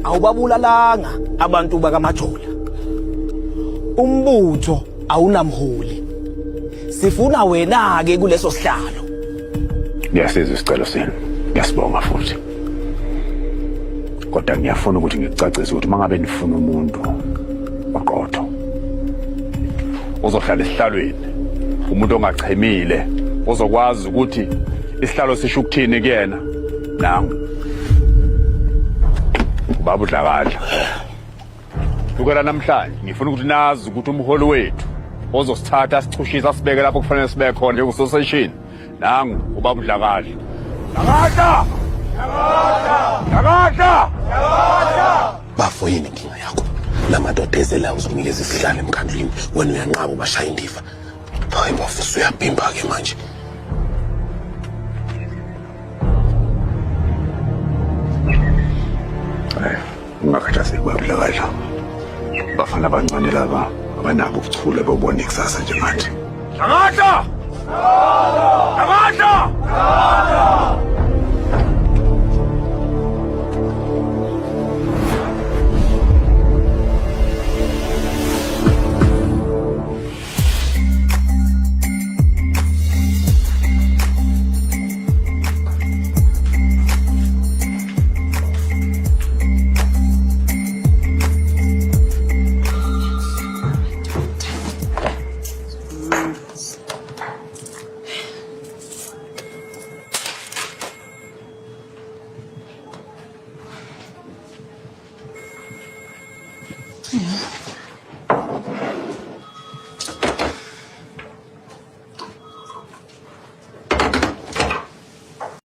awubabulalanga abantu bakaMajola. Umbutho awunamholi. Sifuna wena ke kuleso sihlalo. Ngiyasizwa isicelo senu. Ngiyasibonga futhi. Kodwa ngiyafuna ukuthi ngikucacise ukuthi mangabe nifuna umuntu oqotho ozohlala esihlalweni, umuntu ongachemile, ozokwazi ukuthi isihlalo sisho ukuthini kuyena, nangu Ubaba uDlakadla. Ukela namhlanje ngifuna ukuthi nazi ukuthi umholi wethu ozosithatha sichushisa sibeke lapho kufanele sibe khona njengososeshini, nangu Ubaba uDlakadla. Dlakadla! Dlakadla! Dlakadla! Bafo yini inkinga yakho? Lamadoda ezela uzonikeza isihlalo emkhandlwini wena uyanqaba ubashaya indiva. Hayi bafo uyabhimba ke manje. Ungakhathazeki Baba Dlakadla. Bafana abancane laba abanabo ubuchule bobona ikusasa njengathi. Dlakadla! Dlakadla! Dlakadla! Yeah.